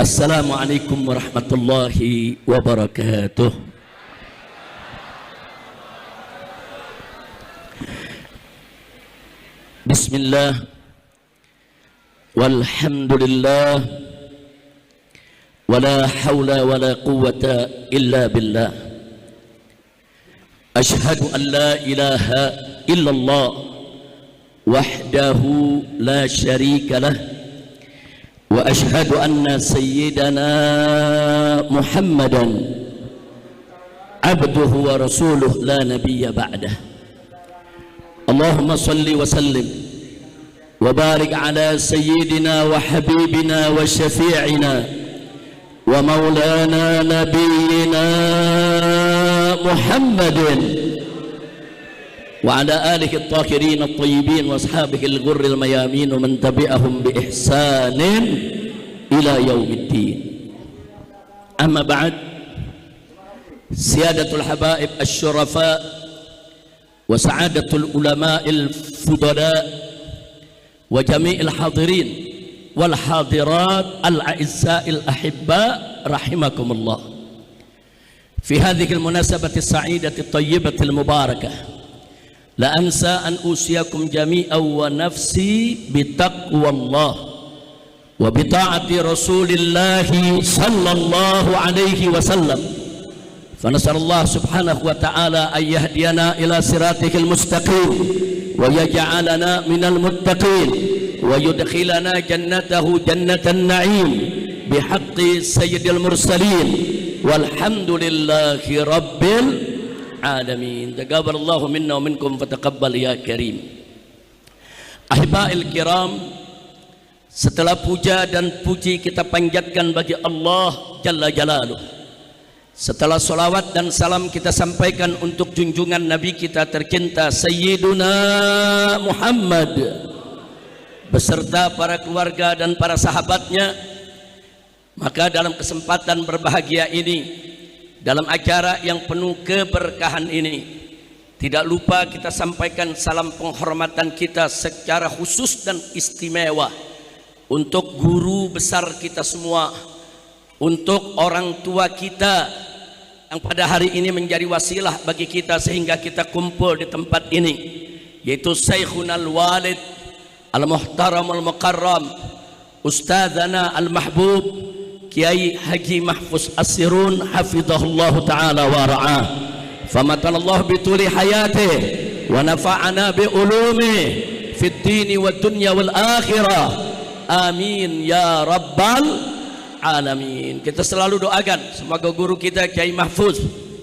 Assalamualaikum warahmatullahi wabarakatuh. Bismillah, walhamdulillah, wala hawla wala quwwata illa billah. Ashhadu an la ilaha illallah wahdahu la syarika lah, wa ashhadu anna sayyidana Muhammadan abduhu wa rasuluh la nabiyya ba'dah. Allahumma salli wa sallim wa barik ala sayyidina wa habibina wa syafi'ina wa maulana nabiyyina Muhammadin wa ala alihi at-tahirin at-tayyibin wa ashabihi al-ghurri al-mayamin wa man tabi'ahum bi ihsanin ila yaumiddin. Amma ba'd, siyadatul habaib asy-syurafa wa sa'adatul ulama'il fudala wa jami'il hadirin wal hadirat al-a'izza'il ahibba rahimakumullah. Fi hadhihi al-munasabati as-sa'idati at-tayyibati al-mubarakah la ansa an usiyakum jami'an wa nafsi bitaqwallah wa bita'ati rasulillahi sallallahu alaihi wasallam. Fanas'alullah subhanahu wa ta'ala an yahdiyana ila siratihil mustaqim wa yaj'alana minal muttaqin wa yudkhilana jannatahu jannatan na'im bihaqqi sayyidil mursalin walhamdulillahi rabbil alamin. Taqabbalallahu minna wa minkum fataqabbal ya karim. Ahibail kiram, setelah puja dan puji kita panjatkan bagi Allah Jalla Jalaluh, setelah salawat dan salam kita sampaikan untuk junjungan Nabi kita tercinta Sayyiduna Muhammad beserta para keluarga dan para sahabatnya, maka dalam kesempatan berbahagia ini, dalam acara yang penuh keberkahan ini, tidak lupa kita sampaikan salam penghormatan kita secara khusus dan istimewa untuk guru besar kita semua, untuk orang tua kita yang pada hari ini menjadi wasilah bagi kita sehingga kita kumpul di tempat ini, yaitu Syekhuna al-Walid al-Muhtaram al-Mukarram Ustadzana al-Mahbub Kiai Haji Mahfuz As-Sirun hafizahullahu ta'ala wa ra'ah, famatanallahu bituli hayatih wa nafa'ana bi ulumih fid dini wad dunya wal akhirah, amin ya rabbal alamin. Kita selalu doakan semoga guru kita Kiai Mahfuz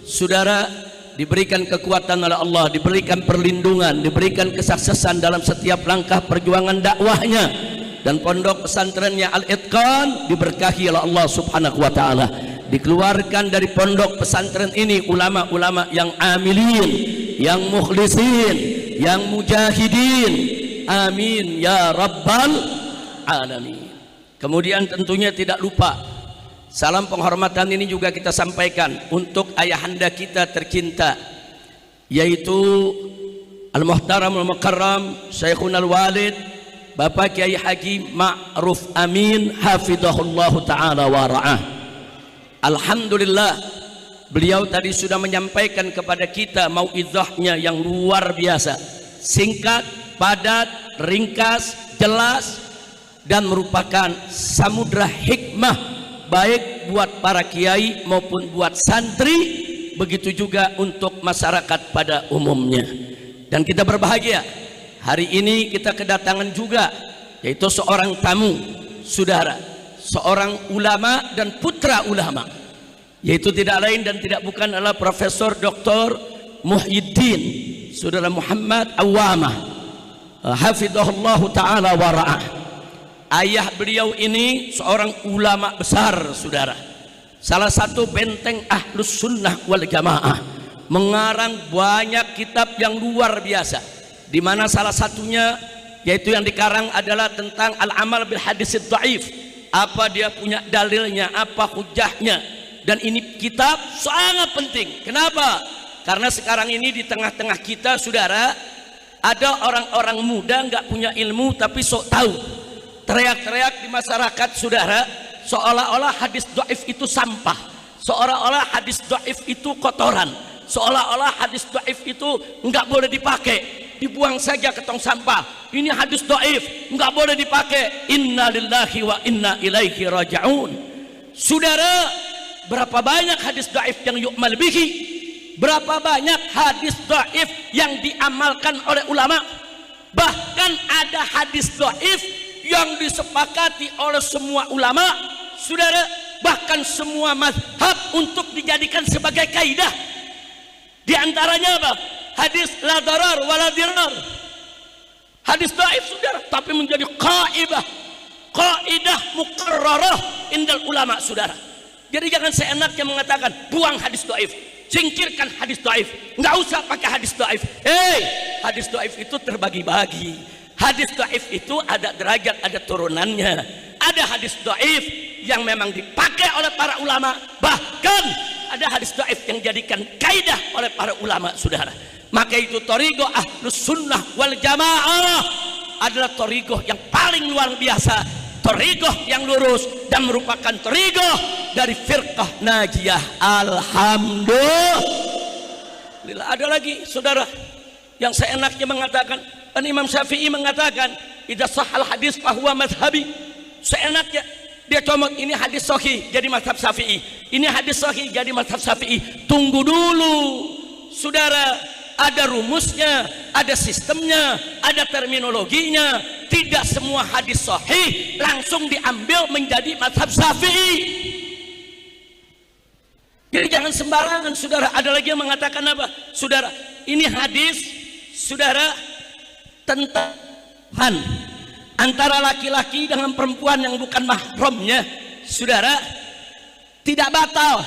saudara diberikan kekuatan oleh Allah, diberikan perlindungan, diberikan kesuksesan dalam setiap langkah perjuangan dakwahnya, dan pondok pesantrennya Al-Itqan diberkahi oleh Allah subhanahu wa ta'ala. Dikeluarkan dari pondok pesantren ini ulama-ulama yang amilin, yang mukhlisin, yang mujahidin, amin ya rabbal alamin. Kemudian tentunya tidak lupa salam penghormatan ini juga kita sampaikan untuk ayahanda kita tercinta, yaitu Al-Muhtaram Al-Mukarram Syekhuna Al-Walid Bapak Kiai Haji Ma'ruf Amin hafizahullahu ta'ala wa ra'ah. Alhamdulillah, beliau tadi sudah menyampaikan kepada kita mau'izahnya yang luar biasa, singkat, padat, ringkas, jelas, dan merupakan samudra hikmah baik buat para kiai maupun buat santri, begitu juga untuk masyarakat pada umumnya. Dan kita berbahagia hari ini kita kedatangan juga yaitu seorang tamu saudara, seorang ulama dan putra ulama, yaitu tidak lain dan tidak bukan adalah Profesor Dr. Muhyiddin saudara Muhammad Awamah hafizahullahu ta'ala wa ra'ah. Ayah beliau ini seorang ulama besar saudara, salah satu benteng Ahlus Sunnah wal Jamaah, mengarang banyak kitab yang luar biasa, di mana salah satunya yaitu yang dikarang adalah tentang al-amal bil hadis dhaif, apa dia punya dalilnya, apa hujahnya. Dan ini kitab sangat penting. Kenapa? Karena sekarang ini di tengah-tengah kita saudara ada orang-orang muda nggak punya ilmu tapi sok tahu, teriak-teriak di masyarakat saudara seolah-olah hadis dhaif itu sampah, seolah-olah hadis dhaif itu kotoran, seolah-olah hadis dhaif itu enggak boleh dipakai, dibuang saja ke tong sampah. Ini hadis dhaif, enggak boleh dipakai. Inna lillahi wa inna ilaihi raji'un. Saudara, berapa banyak hadis dhaif yang yu'mal bihi? Berapa banyak hadis dhaif yang diamalkan oleh ulama? Bahkan ada hadis dhaif yang disepakati oleh semua ulama, saudara, bahkan semua mazhab untuk dijadikan sebagai kaidah. Di antaranya apa? Hadis la darar wala dirar. Hadis dhaif, saudara, tapi menjadi kaidah muqarrarah indal ulama, saudara. Jadi jangan seenaknya mengatakan buang hadis dhaif, singkirkan hadis dhaif, nggak usah pakai hadis dhaif. Hadis dhaif itu terbagi-bagi. Hadis dhaif itu ada derajat, ada turunannya. Ada hadis dhaif yang memang dipakai oleh para ulama, bahkan ada hadis dhaif yang dijadikan kaidah oleh para ulama, saudara. Maka itu thariqah ahlus sunnah wal jamaah adalah thariqah yang paling luar biasa, thariqah yang lurus, dan merupakan thariqah dari firqah najiyah. Alhamdulillah. Ada lagi, saudara, yang seenaknya mengatakan, Imam Syafi'i mengatakan idza sahal hadis fahuwa madhhabi. Seenaknya dia comot, ini hadis sahih jadi mazhab Syafi'i, ini hadis sahih jadi mazhab Syafi'i. Tunggu dulu, saudara, ada rumusnya, ada sistemnya, ada terminologinya. Tidak semua hadis sahih langsung diambil menjadi mazhab Syafi'i. Jadi jangan sembarangan, saudara. Ada lagi yang mengatakan apa, saudara? Ini hadis, saudara, tentang antara laki-laki dengan perempuan yang bukan mahramnya, saudara, tidak batal.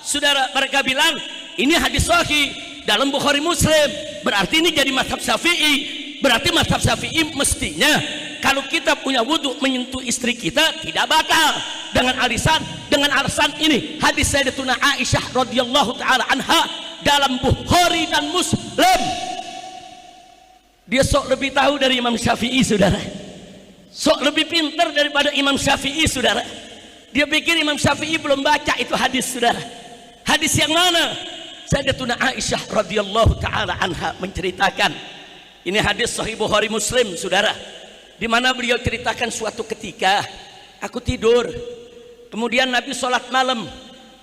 Saudara, mereka bilang ini hadis sahih dalam Bukhari Muslim, berarti ini jadi mazhab Syafi'i. Berarti mazhab Syafi'i mestinya kalau kita punya wudhu menyentuh istri kita tidak batal dengan alasan ini hadis Sayyidatuna Aisyah radhiyallahu taala anha dalam Bukhari dan Muslim. Dia sok lebih tahu dari Imam Syafi'i, saudara. Sok lebih pintar daripada Imam Syafi'i, saudara. Dia pikir Imam Syafi'i belum baca itu hadis, saudara. Hadis yang mana? Sayyidatuna Aisyah radhiyallahu taala anha menceritakan. Ini hadis sahih Bukhari Muslim, saudara. Di mana beliau ceritakan suatu ketika aku tidur. Kemudian Nabi sholat malam.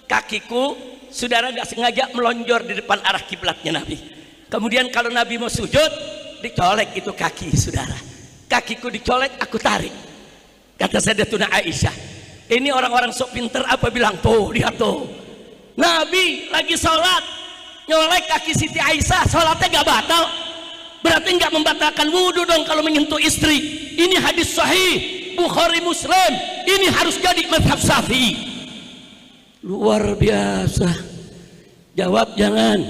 Kakiku, saudara, gak sengaja melonjor di depan arah kiblatnya Nabi. Kemudian kalau Nabi mau sujud, dicolek itu kaki, saudara. Kakiku dicolek, aku tarik. Kata Sayyidatuna Aisyah, ini orang-orang sok pinter apa bilang, tuh lihat tuh, Nabi lagi sholat nyolek kaki Siti Aisyah, sholatnya gak batal. Berarti gak membatalkan wudhu dong kalau menyentuh istri. Ini hadis sahih Bukhari Muslim, ini harus jadi mazhab Syafi'i. Luar biasa. Jawab jangan,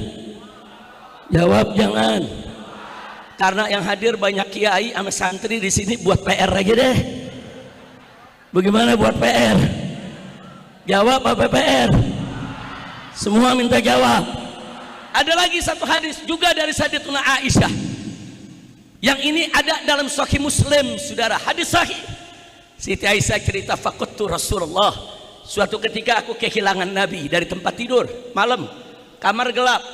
karena yang hadir banyak kiai sama santri di sini. Buat PR aja deh. Bagaimana buat PR? Jawab apa PR? Semua minta jawab. Ada lagi satu hadis juga dari Sayyidatuna Aisyah. Yang ini ada dalam Sahih Muslim, saudara. Hadis sahih. Siti Aisyah cerita, faqadtu Rasulullah. Suatu ketika aku kehilangan Nabi dari tempat tidur malam. Kamar gelap.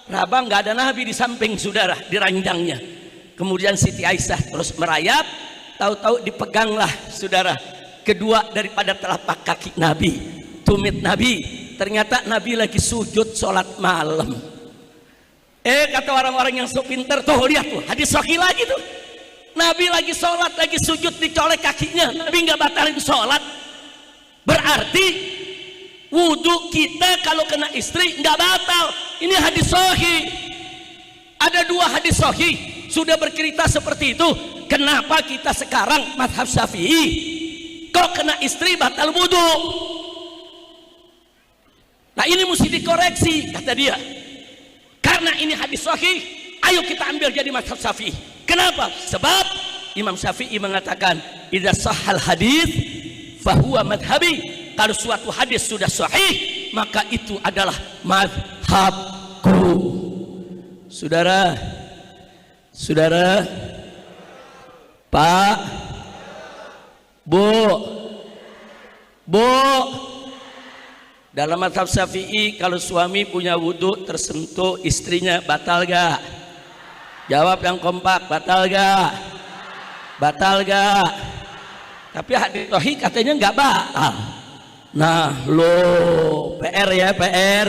Rabang nggak ada Nabi di samping, saudara, di ranjangnya. Kemudian Siti Aisyah terus merayap, tahu-tahu dipeganglah, saudara, kedua daripada telapak kaki Nabi, tumit Nabi. Ternyata Nabi lagi sujud sholat malam. Kata orang-orang yang so pinter, tuh lihat tuh hadis sahih lagi tuh, Nabi lagi sholat, lagi sujud, dicolek kakinya. Nabi nggak batalin sholat. Berarti wudhu kita kalau kena istri nggak batal. Ini hadis sahih. Ada dua hadis sahih sudah bercerita seperti itu. Kenapa kita sekarang mazhab Syafi'i kok kena istri batal wudhu? Nah ini mesti dikoreksi, kata dia. Karena ini hadis sahih, ayo kita ambil jadi mazhab Syafi'i. Kenapa? Sebab Imam Syafi'i mengatakan idza sahhal hadis fahuwa madhhabi. Kalau suatu hadis sudah sahih, maka itu adalah mazhabku. Saudara, Pak, Bu, Bu, dalam mazhab Syafi'i kalau suami punya wudhu tersentuh istrinya batal gak? Jawab yang kompak, batal gak? Batal gak? Tapi hadis sahih katanya nggak batal. Nah lo PR ya, PR.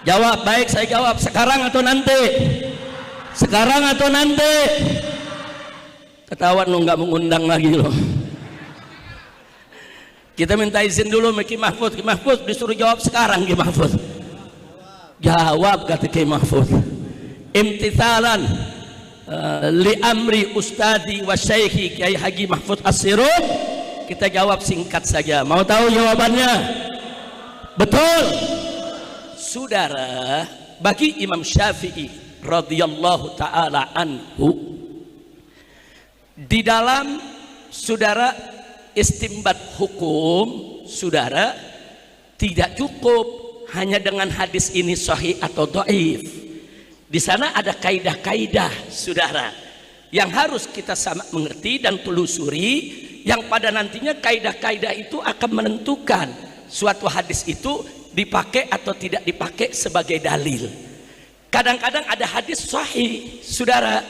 Jawab, baik saya jawab, sekarang atau nanti? Sekarang atau nanti? Ketahuan lo nggak mengundang lagi lo. Kita minta izin dulu Ki Mahfud. Ki Mahfud disuruh jawab sekarang. Ki Mahfud jawab, kata Ki Mahfud, imtithalan li amri ustadi wa syekhi Kiai Haji Mahfud As-Sirruj. Kita jawab singkat saja. Mau tahu jawabannya? Betul. Saudara, bagi Imam Syafi'i radhiyallahu taala anhu, di dalam saudara istimbat hukum, saudara tidak cukup hanya dengan hadis ini sahih atau dhaif. Di sana ada kaidah-kaidah saudara yang harus kita sama mengerti dan telusuri, yang pada nantinya kaidah-kaidah itu akan menentukan suatu hadis itu dipakai atau tidak dipakai sebagai dalil. Kadang-kadang ada hadis sahih saudara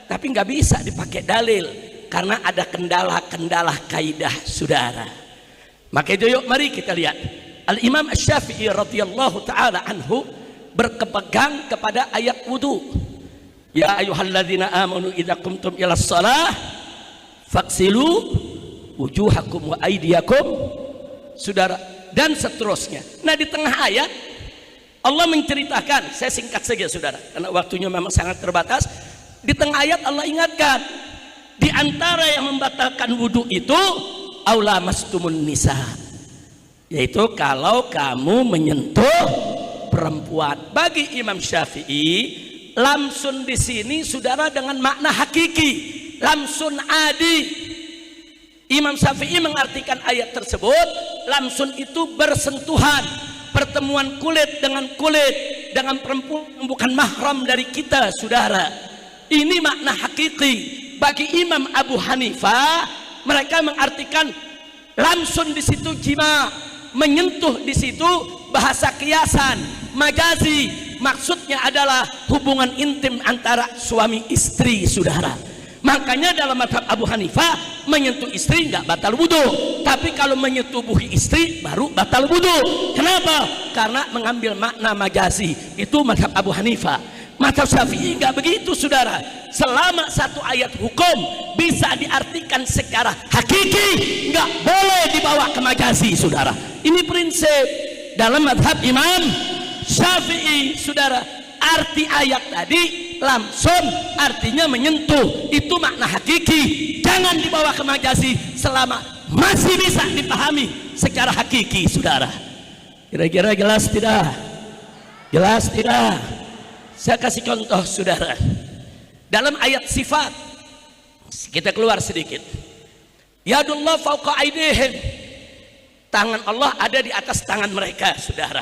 tapi nggak bisa dipakai dalil karena ada kendala-kendala kaidah saudara. Maka itu yuk mari kita lihat Al-Imam Asy-Syafi'i radhiyallahu taala anhu berpegang kepada ayat wudu. Ya ayyuhalladzina amanu idza qumtum ilas shalah faghsilu wujuhakum wa aydiyakum, saudara, dan seterusnya. Nah di tengah ayat Allah menceritakan, saya singkat saja saudara karena waktunya memang sangat terbatas. Di tengah ayat Allah ingatkan, di antara yang membatalkan wudu itu aula mastumun nisa, yaitu kalau kamu menyentuh perempuan. Bagi Imam Syafi'i, lamsun di sini saudara dengan makna hakiki, lamsun adi. Imam Syafi'i mengartikan ayat tersebut, lamsun itu bersentuhan, pertemuan kulit dengan perempuan yang bukan mahram dari kita saudara. Ini makna hakiki. Bagi Imam Abu Hanifah, mereka mengartikan lamsun di situ jima, menyentuh di situ bahasa kiasan, majazi, maksudnya adalah hubungan intim antara suami istri saudara. Makanya dalam mazhab Abu Hanifah menyentuh istri nggak batal wudu, tapi kalau menyetubuhi istri baru batal wudu. Kenapa? Karena mengambil makna majazi. Itu mazhab Abu Hanifah. Mazhab Syafi'i nggak begitu saudara. Selama satu ayat hukum bisa diartikan secara hakiki, nggak boleh dibawa ke majazi saudara. Ini prinsip dalam mazhab Imam Syafi'i saudara. Arti ayat tadi lamsun artinya menyentuh, itu makna hakiki, jangan dibawa ke majazi selama masih bisa dipahami secara hakiki saudara. Kira-kira jelas tidak? Jelas tidak? Saya kasih contoh saudara dalam ayat sifat, kita keluar sedikit. Yadullah fauqa aydihim, tangan Allah ada di atas tangan mereka saudara.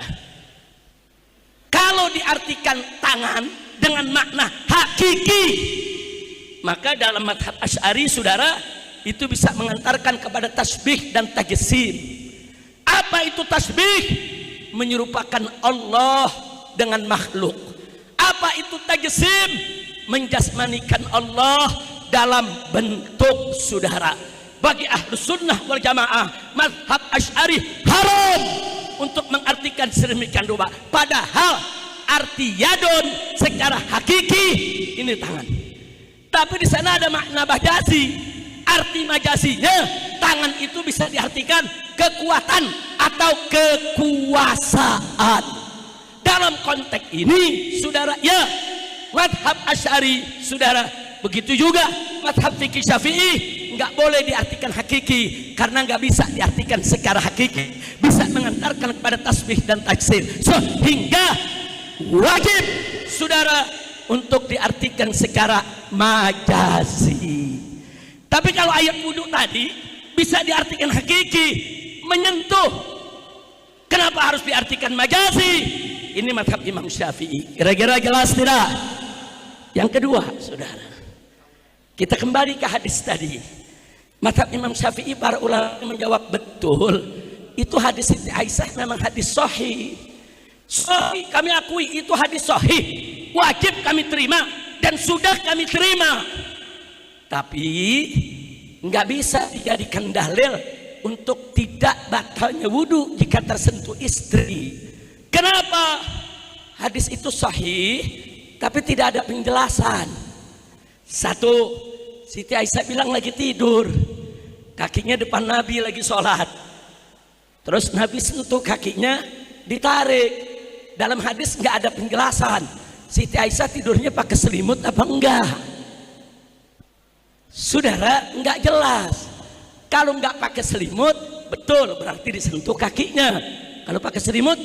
Kalau diartikan tangan dengan makna hakiki, maka dalam mazhab Asy'ari saudara itu bisa mengantarkan kepada tasbih dan tajsim. Apa itu tasbih? Menyerupakan Allah dengan makhluk. Apa itu tajsim? Menjasmanikan Allah dalam bentuk saudara. Bagi Ahlus Sunnah wal Jamaah, mazhab Asy'ari haram untuk mengartikan sedemikian rupa. Padahal arti yadun secara hakiki ini tangan. Tapi di sana ada makna majazi. Arti majazinya tangan itu bisa diartikan kekuatan atau kekuasaan. Dalam konteks ini saudara, ya mazhab Asy'ari saudara, begitu juga mazhab fikih Syafi'i nggak boleh diartikan hakiki karena nggak bisa diartikan secara hakiki, bisa mengantarkan kepada tasbih dan tajsim, sehingga wajib saudara untuk diartikan secara majazi. Tapi kalau ayat wudu tadi bisa diartikan hakiki, menyentuh, kenapa harus diartikan majazi? Ini mazhab Imam Syafi'i. Kira-kira jelas tidak? Yang kedua saudara, kita kembali ke hadis tadi. Mazhab Imam Syafi'i, para ulama menjawab betul, itu hadis Siti Aisyah memang hadis sahih. Sahih, kami akui itu hadis sahih, wajib kami terima dan sudah kami terima. Tapi nggak bisa dijadikan dalil untuk tidak batalnya wudu jika tersentuh istri. Kenapa? Hadis itu sahih tapi tidak ada penjelasan. Satu, Siti Aisyah bilang lagi tidur, kakinya depan Nabi lagi sholat, terus Nabi sentuh kakinya, ditarik. Dalam hadis nggak ada penjelasan Siti Aisyah tidurnya pakai selimut apa enggak. Saudara, nggak jelas. Kalau nggak pakai selimut, betul berarti disentuh kakinya. Kalau pakai selimut,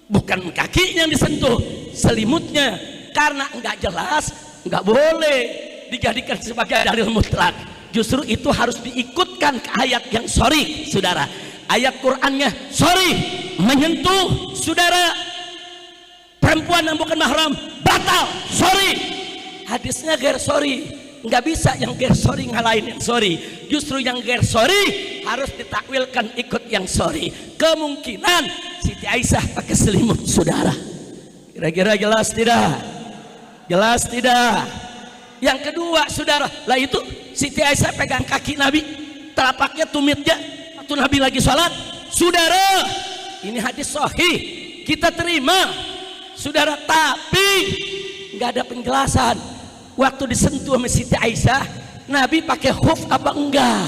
bukan kakinya yang disentuh, selimutnya. Karena nggak jelas, nggak boleh dijadikan sebagai dalil mutlak. Justru itu harus diikutkan ke ayat yang sorry, saudara. Ayat Qur'annya sorry, menyentuh saudara perempuan yang bukan mahram batal, sorry. Hadisnya gair sorry. Nggak bisa yang gair sorry ngalahin yang sorry. Justru yang gair sorry harus ditakwilkan ikut yang sorry. Kemungkinan Siti Aisyah pakai selimut, saudara. Kira-kira jelas tidak? Jelas tidak? Yang kedua, saudara, lah itu Siti Aisyah pegang kaki Nabi, telapaknya tumitnya waktu Nabi lagi sholat. Saudara, ini hadis sahih, kita terima, saudara. Tapi nggak ada penjelasan. Waktu disentuh sama Siti Aisyah, Nabi pakai khuf apa enggak?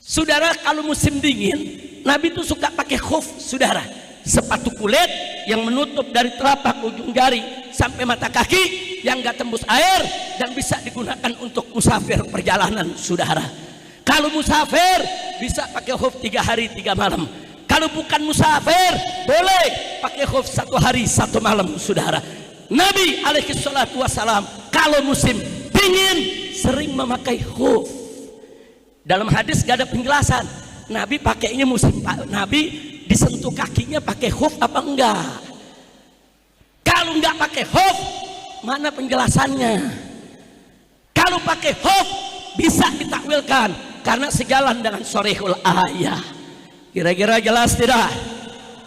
Saudara, kalau musim dingin, Nabi tuh suka pakai khuf, saudara. Sepatu kulit yang menutup dari telapak ujung jari sampai mata kaki, yang enggak tembus air dan bisa digunakan untuk musafir perjalanan, saudara. Kalau musafir bisa pakai khuf 3 hari 3 malam. Kalau bukan musafir, boleh pakai khuf 1 hari 1 malam, saudara. Nabi alaihi salatu wassalam kalau musim dingin sering memakai khuf. Dalam hadis gak ada penjelasan Nabi pakainya musim, Nabi disentuh kakinya pakai khuf apa enggak. Kalau enggak pakai khuf, mana penjelasannya? Kalau pakai khuf bisa ditakwilkan karena sejalan dengan sharihul ayah. Kira-kira jelas tidak?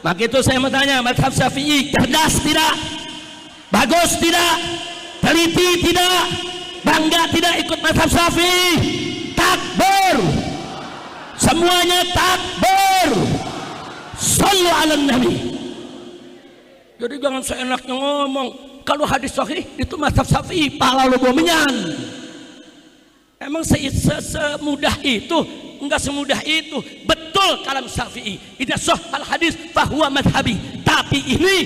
Maka itu saya mau tanya, mazhab Syafi'i cerdas tidak? Bagus tidak? Teliti tidak? Bangga tidak ikut mazhab Syafi'i? Takbir! Semuanya takbir! Shallu ala Nabi. Jadi jangan seenaknya ngomong. Kalau hadis sahih itu mazhab Syafi'i, pala lo bomenyan. Emang semudah itu? Enggak semudah itu. Betul kalam Syafi'i. Idza sahhal hadis fahuwa madhhabi. Tapi ini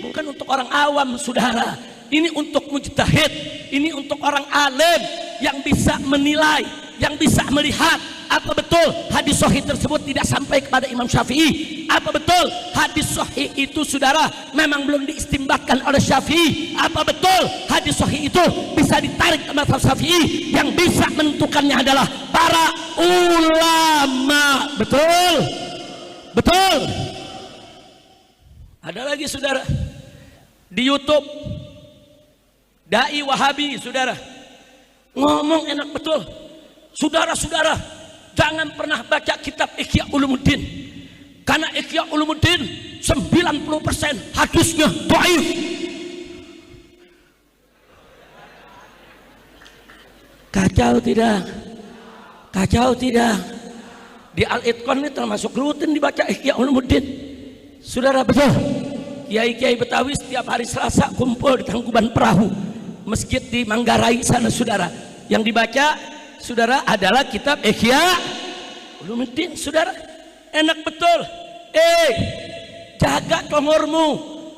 bukan untuk orang awam, saudara. Ini untuk mujtahid, ini untuk orang alim yang bisa menilai, yang bisa melihat apa betul hadis sahih tersebut tidak sampai kepada Imam Syafi'i. Apa betul hadis sahih itu, saudara, memang belum diistimbatkan oleh Syafi'i. Apa betul hadis sahih itu bisa ditarik ke mazhab Syafi'i. Yang bisa menentukannya adalah para ulama. Betul? Betul? Ada lagi, saudara, di YouTube dai Wahabi, saudara, ngomong enak betul. Saudara-saudara, jangan pernah baca kitab Ihya Ulumuddin, karena Ihya Ulumuddin 90% hadisnya dhaif. Kacau tidak? Kacau tidak? Di Al-Itqan ini termasuk rutin dibaca Ihya Ulumuddin, saudara. Betul? Kiai-kiai Betawi setiap hari Selasa kumpul di Tangkuban Perahu, masjid di Manggarai sana, saudara. Yang dibaca, saudara, adalah kitab Ihya Ulumuddin, saudara. Enak betul. Jaga tongormu,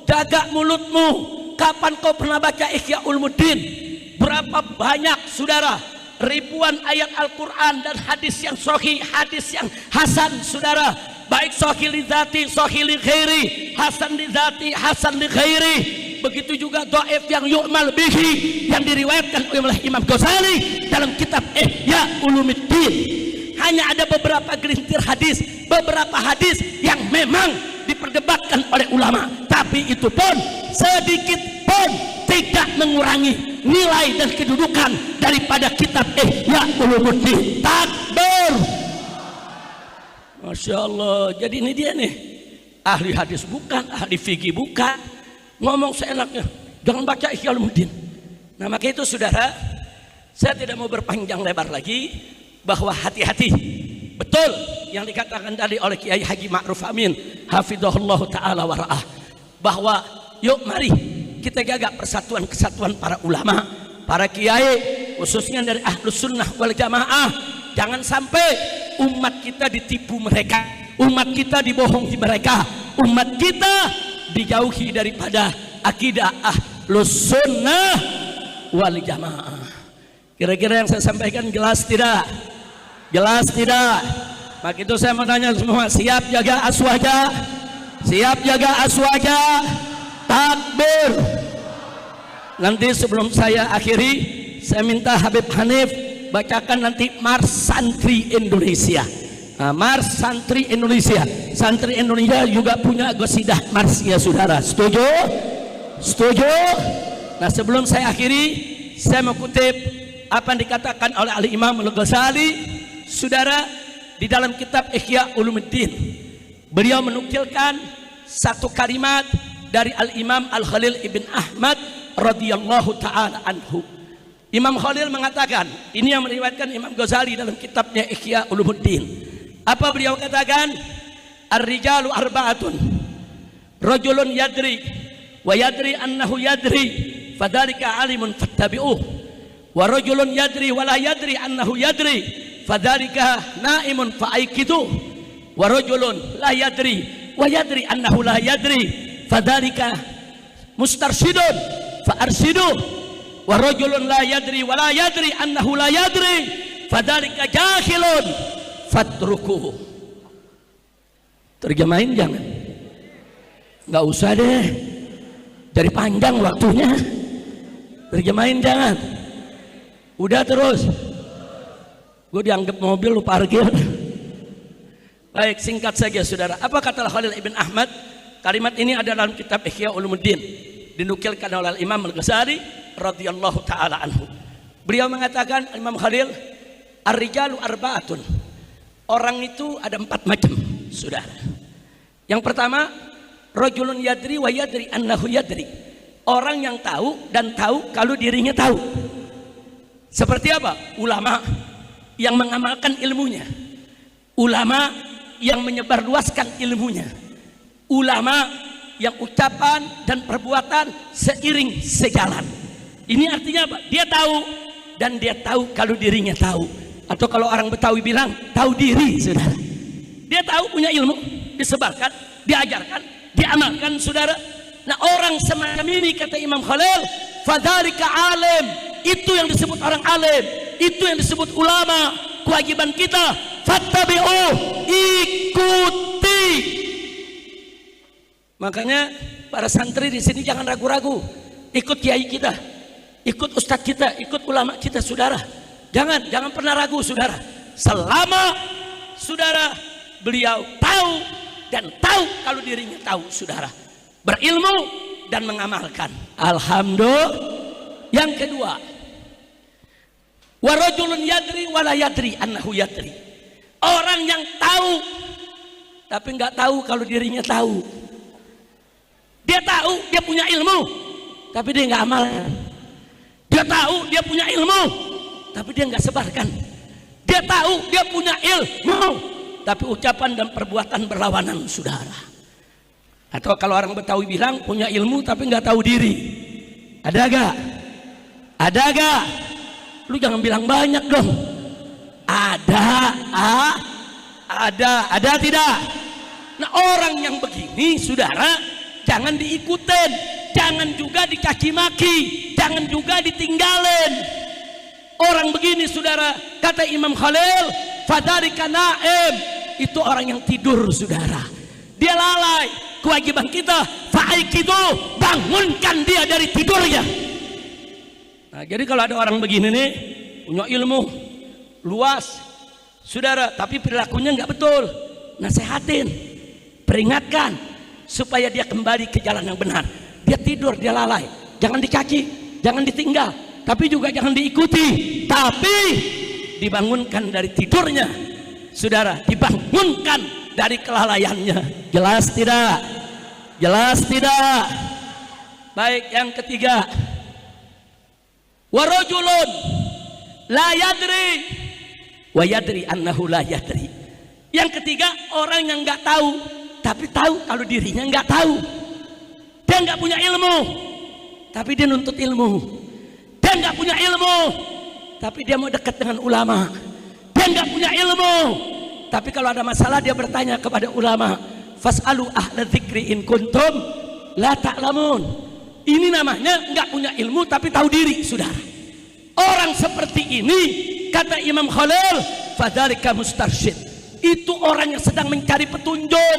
jaga mulutmu. Kapan kau pernah baca Ihya Ulumuddin? Berapa banyak, saudara, ribuan ayat Al-Quran dan hadis yang sahih, hadis yang hasan, saudara. Baik sahih li dzati, sahih li ghairi, hasan li dzati, hasan li ghairi. Begitu juga dhaif yang yu'mal bihi, yang diriwayatkan oleh Imam Ghazali dalam kitab Ihya Ulumuddin. Hanya ada beberapa gelintir hadis, beberapa hadis yang memang diperdebatkan oleh ulama, tapi itu pun sedikit pun tidak mengurangi nilai dan kedudukan daripada kitab Ihya Ulumuddin. Takbir. Masya Allah. Jadi ini dia nih, ahli hadis bukan, ahli fikih bukan, ngomong seenaknya, jangan baca Ihya Ulumuddin. Nah maka itu saudara, saya tidak mau berpanjang lebar lagi, bahwa hati-hati betul yang dikatakan tadi oleh Kiai Haji Ma'ruf Amin hafizahullah ta'ala wara'ah, bahwa yuk mari kita jaga persatuan kesatuan para ulama, para kiai, khususnya dari Ahlus Sunnah wal Jamaah. Jangan sampai umat kita ditipu mereka, umat kita dibohongi mereka, umat kita dijauhi daripada akidah Ahlus Sunnah wal Jamaah. Kira-kira yang saya sampaikan jelas tidak? Jelas tidak? Maka itu saya mau tanya semua, siap jaga aswaja? Siap jaga aswaja? Takbir. Nanti sebelum saya akhiri, saya minta Habib Hanif bacakan nanti Mars Santri Indonesia. Nah, Mars Santri Indonesia. Santri Indonesia juga punya qasidah Mars ya saudara. Setuju? Setuju? Nah sebelum saya akhiri, saya mau kutip apa yang dikatakan oleh Al-Imam Al-Ghazali saudara di dalam kitab Ihya Ulumuddin. Beliau menukilkan satu kalimat dari Al-Imam Al-Khalil Ibn Ahmad radhiyallahu ta'ala anhu. Imam Khalil mengatakan, ini yang meriwayatkan Imam Ghazali dalam kitabnya Ihya Ulumuddin. Apa beliau katakan? Ar-rijalu arba'atun, rajulun yadri wa yadri annahu yadri fadzalika alimun fattabi'uh, wa rajulun yadri wa la yadri annahu yadri fadzalika naimun fa'aikiduh, wa rajulun la yadri wa yadri annahu la yadri fadzalika mustarsyidun fa'arsiduh, wa rajulun la yadri wa la yadri annahu la yadri fadzalika jahilun fatrukuhu. Terjemahin jangan, nggak usah deh, dari panjang waktunya. Terjemahin jangan, udah terus. Gue dianggap mobil lu parkir. Baik, singkat saja saudara. Apa kata Khalil Ibn Ahmad? Kalimat ini ada dalam kitab Ihya Ulumuddin, dinukilkan oleh Imam Al-Ghazali radhiyallahu taala anhu. Beliau mengatakan, Imam Khalil, ar-rijalu arba'atun. Orang itu ada 4 macam, saudara. Yang pertama, rajulun yadri wa yadri annahu yadri. Orang yang tahu dan tahu kalau dirinya tahu. Seperti apa? Ulama yang mengamalkan ilmunya, ulama yang menyebarluaskan ilmunya, ulama yang ucapan dan perbuatan seiring sejalan. Ini artinya apa? Dia tahu dan dia tahu kalau dirinya tahu, atau kalau orang Betawi bilang tahu diri, saudara. Dia tahu, punya ilmu, disebarkan, diajarkan, diamalkan, saudara. Nah orang semacam ini kata Imam Khalil, fadzalika alim, itu yang disebut orang alim, itu yang disebut ulama. Kewajiban kita, fattabi'uh, ikuti. Makanya para santri di sini jangan ragu-ragu, ikut kiai kita, ikut ustadz kita, ikut ulama kita, saudara. Jangan pernah ragu, saudara. Selama saudara beliau tahu dan tahu kalau dirinya tahu, saudara, berilmu dan mengamalkan, alhamdulillah. Yang kedua, wa rajulun yadri wa la yadri annahu yadri. Orang yang tahu tapi nggak tahu kalau dirinya tahu. Dia tahu dia punya ilmu tapi dia nggak amalkan. Dia tahu dia punya ilmu tapi dia nggak sebarkan. Dia tahu dia punya ilmu tapi ucapan dan perbuatan berlawanan, saudara. Atau kalau orang Betawi bilang punya ilmu tapi nggak tahu diri. Ada gak? Ada gak? Lu jangan bilang banyak dong. Ada tidak? Nah orang yang begini, saudara, jangan diikutin, jangan juga dicaci maki, jangan juga ditinggalin. Orang begini, saudara, kata Imam Khalil, fadzalika naim, itu orang yang tidur, saudara. Dia lalai. Kewajiban kita, fa'aikidu, bangunkan dia dari tidurnya. Nah, jadi kalau ada orang begini nih, punya ilmu luas, saudara, tapi perilakunya nggak betul, nasehatin, peringatkan supaya dia kembali ke jalan yang benar. Dia tidur, dia lalai. jangan di kaki, jangan ditinggal, tapi juga jangan diikuti, tapi dibangunkan dari tidurnya, saudara, dibangunkan dari kelalaiannya. Jelas tidak? Jelas tidak? Baik, yang ketiga, warajulun la yadri wa yadri annahu la yadri. Yang ketiga, orang yang nggak tahu tapi tahu kalau dirinya nggak tahu. Dia nggak punya ilmu tapi dia nuntut ilmu. Dia nggak punya ilmu tapi dia mau dekat dengan ulama. Dia nggak punya ilmu tapi kalau ada masalah dia bertanya kepada ulama. Fas'alu ahla dzikri in kuntum la ta'lamun. Ini namanya nggak punya ilmu tapi tahu diri, saudara. Orang seperti ini, kata Imam Khalil, fadzalika mustarsyid. Itu orang yang sedang mencari petunjuk,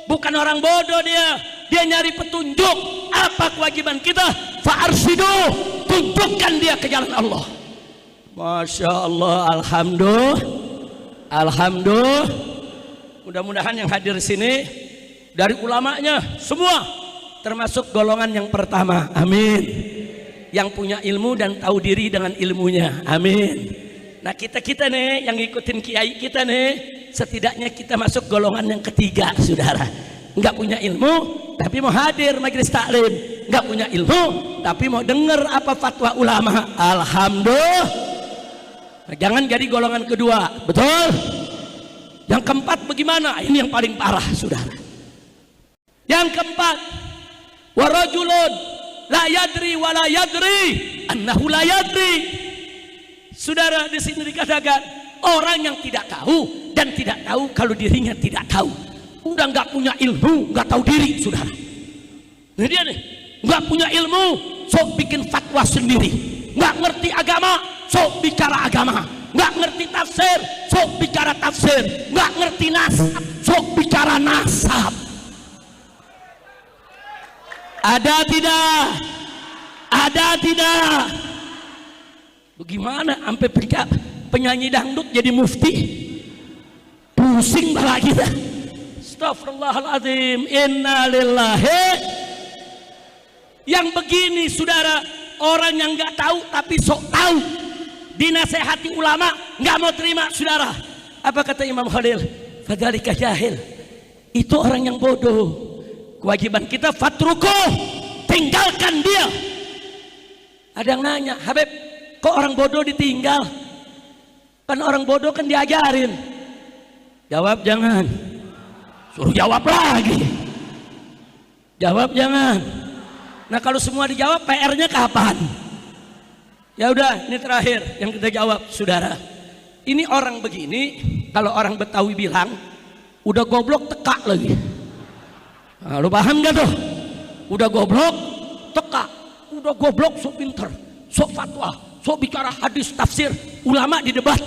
bukan orang bodoh dia. Dia nyari petunjuk. Apa kewajiban kita? Fa'arsyidu, tunjukkan dia ke jalan Allah. Masya Allah, alhamdulillah, alhamdulillah. Mudah-mudahan yang hadir sini dari ulamanya semua termasuk golongan yang pertama, amin. Yang punya ilmu dan tahu diri dengan ilmunya, amin. Nah kita nih yang ngikutin kiai kita nih, setidaknya kita masuk golongan yang ketiga, saudara. Nggak punya ilmu tapi mau hadir majelis taklim, nggak punya ilmu tapi mau dengar apa fatwa ulama, alhamdulillah. Nah, jangan jadi golongan kedua, betul? Yang keempat bagaimana? Ini yang paling parah, saudara. Yang keempat, warajulun la yadri wa la yadri annahu la yadri. Saudara, di sini dikatakan orang yang tidak tahu dan tidak tahu kalau dirinya tidak tahu. Udah nggak punya ilmu, nggak tahu diri, saudara. Ini dia nih, nggak punya ilmu, sok bikin fatwa sendiri. Nggak ngerti agama, sok bicara agama. Nggak ngerti tafsir, sok bicara tafsir. Nggak ngerti nasab, sok bicara nasab. Ada tidak? Ada tidak? Bagaimana sampai penyanyi dangdut jadi mufti? Pusing malah kita. Astagfirullahaladzim, innalillahi. Yang begini, saudara, orang yang nggak tahu tapi sok tahu, dinasehati ulama nggak mau terima, saudara. Apa kata Imam Khalil? Fadzalika jahil. Itu orang yang bodoh. Kewajiban kita fatruku, tinggalkan dia. Ada yang nanya, Habib, kok orang bodoh ditinggal? Kan orang bodoh kan diajarin. Jawab jangan. Suruh jawab lagi. Jawab jangan. Nah kalau semua dijawab, PR-nya kapan? Ya udah, ini terakhir yang kita jawab, saudara. Ini orang begini, kalau orang Betawi bilang, udah goblok teka lagi. Nah, lu paham gak tuh? Udah goblok teka, udah goblok sok pinter, sok fatwa, sok bicara hadis tafsir. Ulama didebat,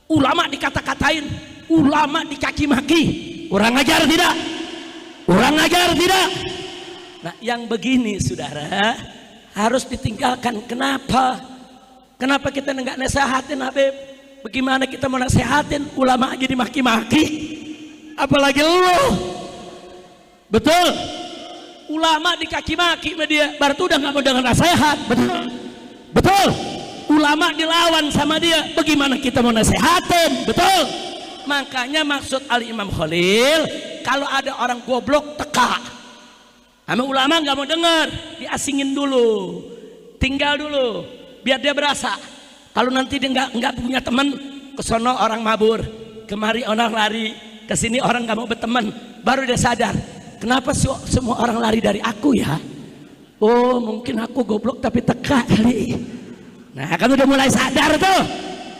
ulama dikata-katain, ulama dicaci maki. Kurang ajar tidak? Kurang ajar tidak? Nah yang begini, saudara, harus ditinggalkan. Kenapa? Kenapa kita nggak nasehatin, Habib? Bagaimana kita mau nasehatin ulama aja dimaki-maki, apalagi lu? Betul? Ulama dikaki-maki sama dia, berarti udah nggak mau dengar nasihat. Betul? Betul? Ulama dilawan sama dia, bagaimana kita mau nasehatin? Betul? Makanya maksud Al-Imam Khalil, kalau ada orang goblok teka, sama ulama nggak mau dengar, diasingin dulu, tinggal dulu, biar dia berasa. Kalau nanti dia nggak punya teman, kesono orang mabur, kemari orang lari, kesini orang nggak mau berteman, baru dia sadar, kenapa semua orang lari dari aku ya? Oh mungkin aku goblok tapi teka kali. Nah kan udah mulai sadar tuh.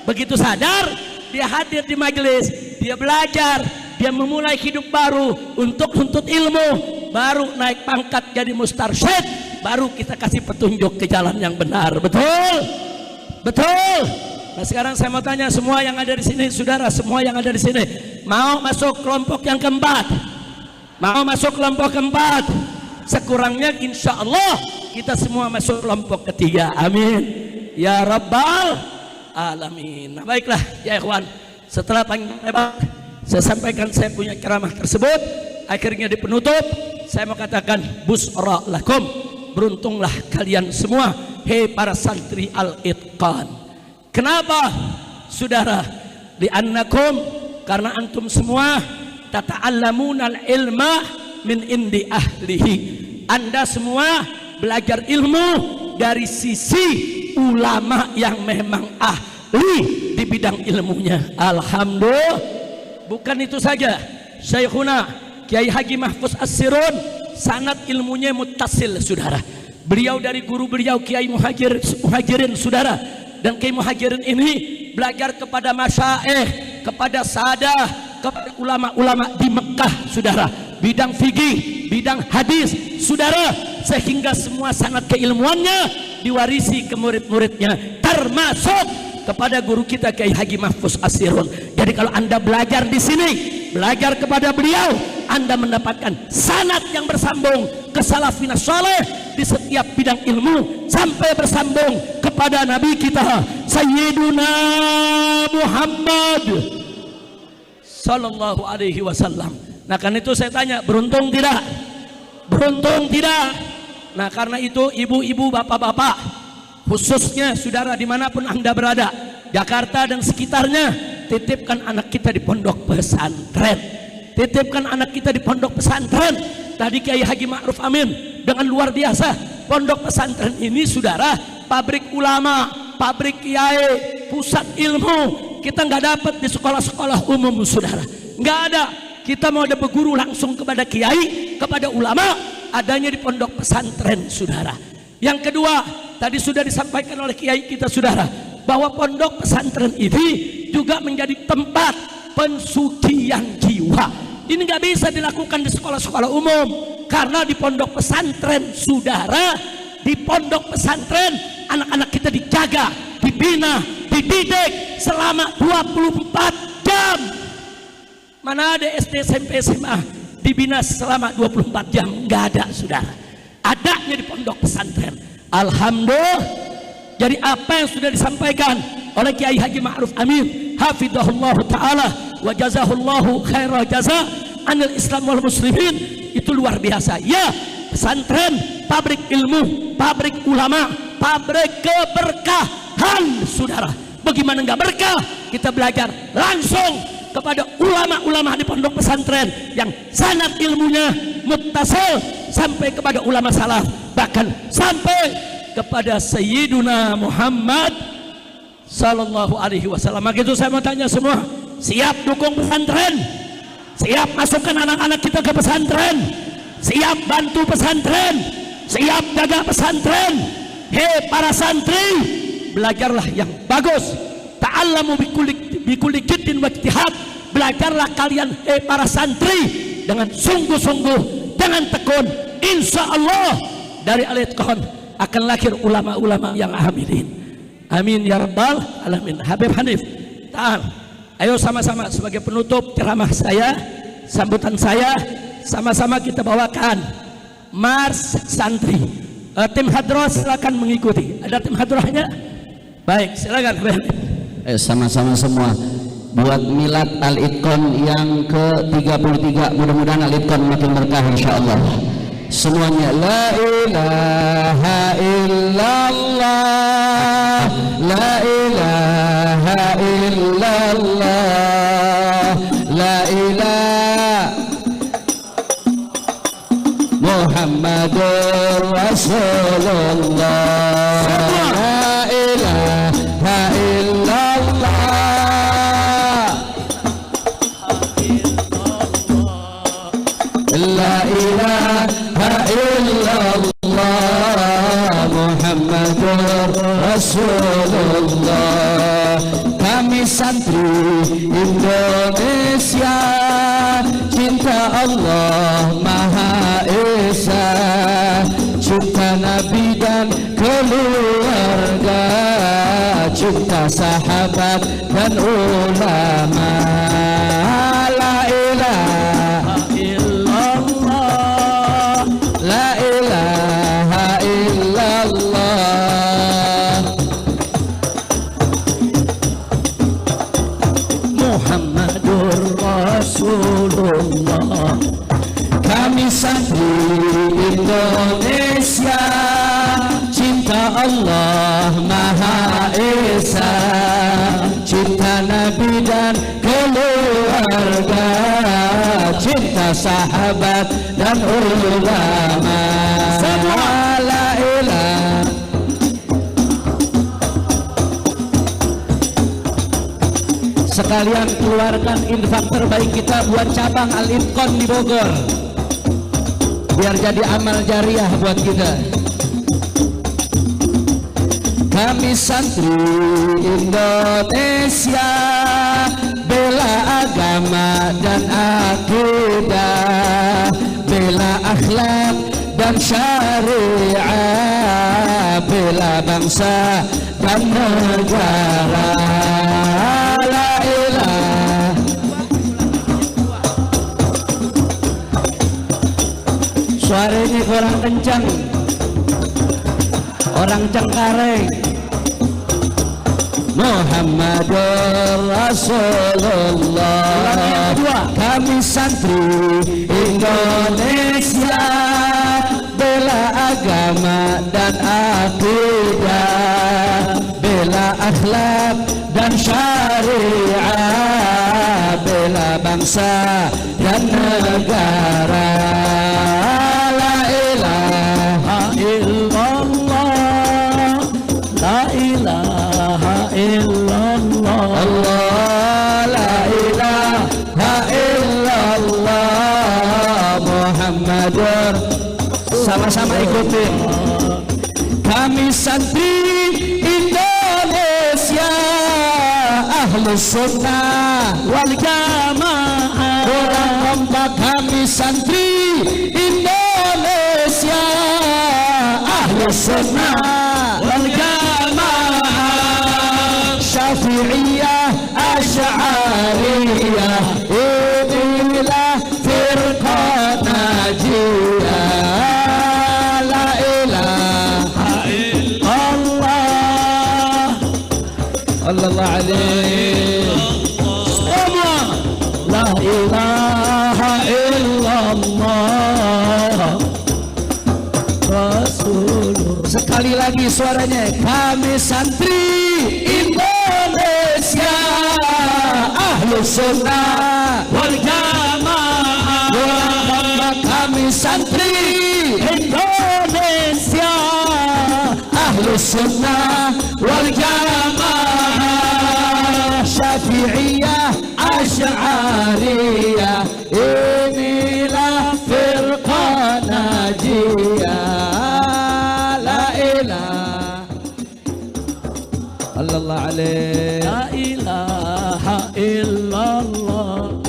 Begitu sadar, dia hadir di majelis, dia belajar, dia memulai hidup baru untuk nuntut ilmu, baru naik pangkat jadi mustarsyid, baru kita kasih petunjuk ke jalan yang benar. Betul? Betul? Nah sekarang saya mau tanya semua yang ada di sini, saudara, semua yang ada di sini, mau masuk kelompok yang keempat? Mau masuk kelompok keempat? Sekurangnya insya Allah kita semua masuk kelompok ketiga. Amin ya rabbal alamin. Nah baiklah ya ikhwan, setelah panjang lebar saya sampaikan saya punya ceramah tersebut, akhirnya di penutup saya mau katakan busra lakum, beruntunglah kalian semua, hei para santri Al-Itqan. Kenapa saudara? Li'annakum, karena antum semua tata'allamunal ilma min indi ahlihi. Anda semua belajar ilmu dari sisi ulama yang memang ahli di bidang ilmunya. Alhamdulillah. Bukan itu saja, Syekhuna Kiai Haji Mahfuz As-Sirun sanad ilmunya muttasil saudara. Beliau dari guru beliau Kiai Muhajirin saudara. Dan Kiai Muhajirin ini belajar kepada masyaikh, kepada sadah, kepada ulama-ulama di Mekah saudara, bidang fikih, bidang hadis saudara, sehingga semua sanad keilmuannya diwarisi ke murid-muridnya, termasuk kepada guru kita Kiai Haji Mahfuz As-Sirun. Jadi kalau Anda belajar di sini, belajar kepada beliau, Anda mendapatkan sanad yang bersambung ke salafina saleh di setiap bidang ilmu, sampai bersambung kepada Nabi kita Sayyiduna Muhammad Sallallahu Alaihi Wasallam. Nah karena itu saya tanya, beruntung tidak? Beruntung tidak? Nah karena itu ibu-ibu, bapak-bapak, khususnya saudara dimanapun Anda berada, Jakarta dan sekitarnya, titipkan anak kita di pondok pesantren. Titipkan anak kita di pondok pesantren. Tadi Kiai Haji Ma'ruf Amin dengan luar biasa. Pondok pesantren ini saudara, pabrik ulama, pabrik kiai, pusat ilmu. Kita nggak dapat di sekolah-sekolah umum saudara, nggak ada. Kita mau ada berguru langsung kepada kiai, kepada ulama, adanya di pondok pesantren saudara. Yang kedua, tadi sudah disampaikan oleh kiai kita saudara, bahwa pondok pesantren ini juga menjadi tempat pensucian jiwa. Ini nggak bisa dilakukan di sekolah-sekolah umum, karena di pondok pesantren saudara, di pondok pesantren anak-anak kita dijaga, dibina, dididik selama 24 jam. Mana ada SD, SMP, SMA dibina selama 24 jam? Nggak ada saudara. Adanya di pondok pesantren. Alhamdulillah. Jadi apa yang sudah disampaikan oleh Kiai Haji Ma'ruf Amin hafidhahullah ta'ala wa jazahullahu khairul jaza anil Islam wal muslimin, itu luar biasa. Ya, pesantren pabrik ilmu, pabrik ulama, pabrik keberkahan saudara. Bagaimana nggak berkah? Kita belajar langsung kepada ulama-ulama di pondok pesantren yang sanad ilmunya muttasil sampai kepada ulama salaf, bahkan sampai kepada Sayyiduna Muhammad Sallallahu Alaihi Wasallam. Maka itu saya mau tanya semua, siap dukung pesantren? Siap masukkan anak-anak kita ke pesantren? Siap bantu pesantren? Siap jaga pesantren? Hei para santri, belajarlah yang bagus. Ta'allamu bikulli jiddin wa ijtihad. Belajarlah kalian, hei para santri, dengan sungguh-sungguh, dengan tekun. Insya Allah dari Al-Itqan akan lahir ulama-ulama yang amilin. Amin ya rabbal alamin. Habib Hanif, tahan. Ayo sama-sama sebagai penutup ceramah saya, sambutan saya, sama-sama kita bawakan Mars Santri. Tim hadroh silakan mengikuti. Ada tim hadrohnya? Baik, silakan. Sama-sama semua buat milad Al-Itqan yang ke-33. Mudah-mudahan Al-Itqan makin berkah insyaallah. Semuanya la ilaha illallah, la ilaha illallah, la ilaha Muhammadur Rasulullah, la ilaha illallah, la ilaha illallah Muhammadur Rasulullah. Kami santri Indonesia, cinta Allah Maha Esa, cinta Nabi dan keluarga, cinta sahabat dan ulama. La ilaha illallah, la ilaha illallah Muhammadur Rasulullah. Kami santri Indonesia, Allah Maha Esa, cinta Nabi dan keluarga, cinta sahabat dan ulama. Semua la ilaha. Sekalian keluarkan infak terbaik kita buat cabang Al-Itqon di Bogor, biar jadi amal jariah buat kita. Kami santri Indonesia, bela agama dan akidah, bela akhlak dan syariah, bela bangsa dan negara. La ilaha. Suaranya kurang kencang, orang Cengkareng. Muhammadur Rasulullah, kami santri Indonesia, bela agama dan akidah, bela akhlak dan syariah, bela bangsa dan negara. La ilaha illallah, la ilaha illallah, Allah, la ilaha illallah, Muhammadur. Sama-sama ikutin. Kami santri Indonesia, Ahlus Sunnah wal Jamaah. Orang kompak kami santri Indonesia, Ahlus Sunnah wal Jamaah. Syafi'iyah, Asy'ariyah, inilah firqah najiyah. La ilaha illallah, Allah alaihi. Semua la ilaha illallah Rasulullah. Sekali lagi suaranya. Kami santri Indonesia, Ahlus Sunnah wal Jamaah. Kami santri Indonesia, Ahlus Sunnah wal Jamaah. Syafi'iyah, Asy'ariyah, inilah firqah najiyah. La ilaha illallah, la ilaha illallah.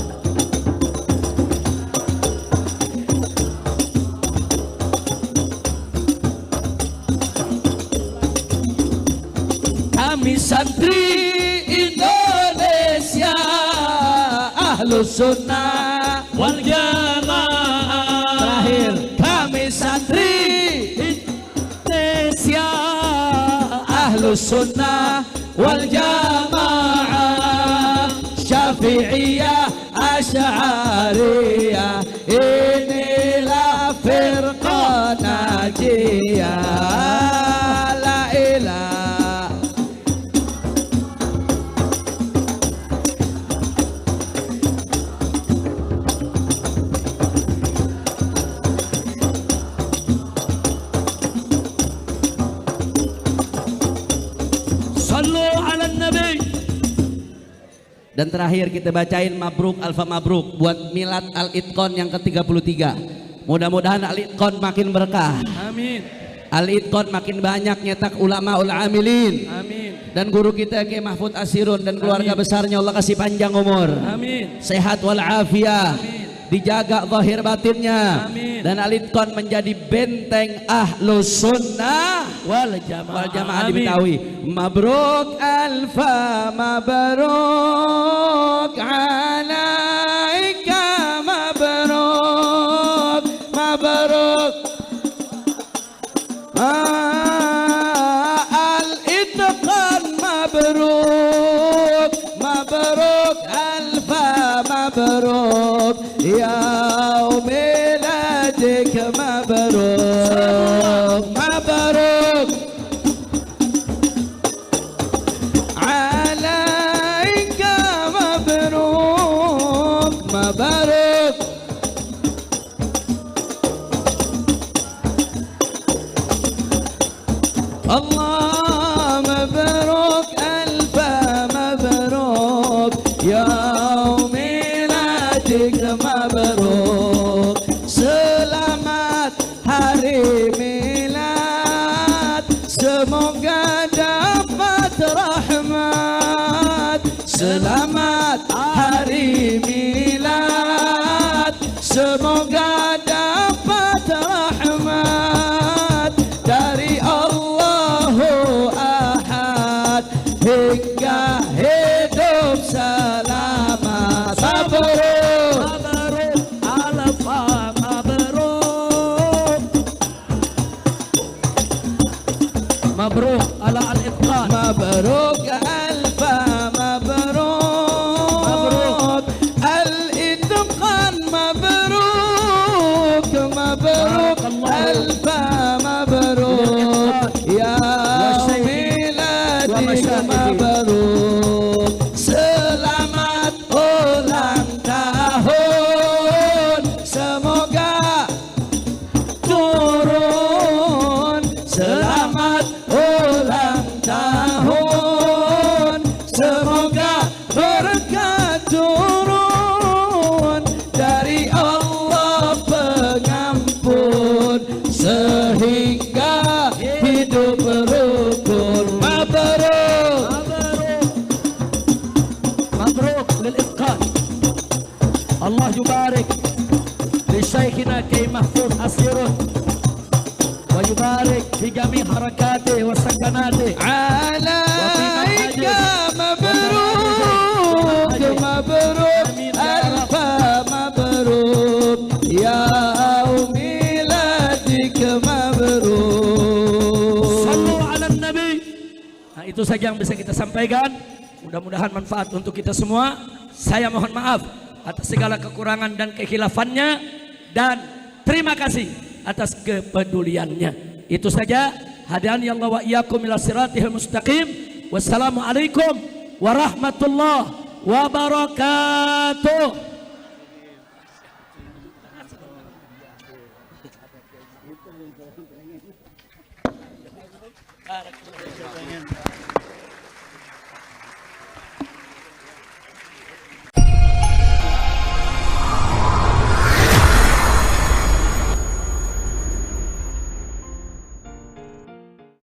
Kami santri Indonesia, Ahlus Sunnah wal Jamaah. Terakhir, kami santri Indonesia, Ahlus Sunnah wal Jamaah. Syafi'iyah, Asy'ariyah, inilah firqah najiyah. La ilaha. Dan terakhir kita bacain mabruk alfa mabruk buat milad Al-Itqon yang ke-33. Mudah-mudahan Al-Itqon makin berkah. Amin. Al-Itqon makin banyak nyetak ulama ul amilin. Amin. Dan guru kita Kiai Mahfud Asirun dan keluarga besarnya Allah kasih panjang umur. Amin. Sehat wal afiyah. Amin. Dijaga zahir batinnya. Amin. Dan Al-Itqon menjadi benteng Ahlus Sunnah Wal Jamaah. di Betawi. Mabruk alfa mabruk alaika mabruk mabruk. Al-Itqon mabruk mabruk alfa mabruk yaum miladik mabruk mabruk yubarik li Syekhina Kiai Mahfuz Asirun wa yubarik fi jami' harakati wa sakanati alaika mabruk mabruk alfa mabruk ya miladik mabruk. Sallu ala nabi. Nah, itu saja yang bisa kita sampaikan. Mudah-mudahan manfaat untuk kita semua. Saya mohon maaf atas segala kekurangan dan kekhilafannya, dan terima kasih atas kepeduliannya. Itu saja. Hadani Allah wa iyyakum ila siratil mustaqim. Wassalamualaikum warahmatullahi wabarakatuh.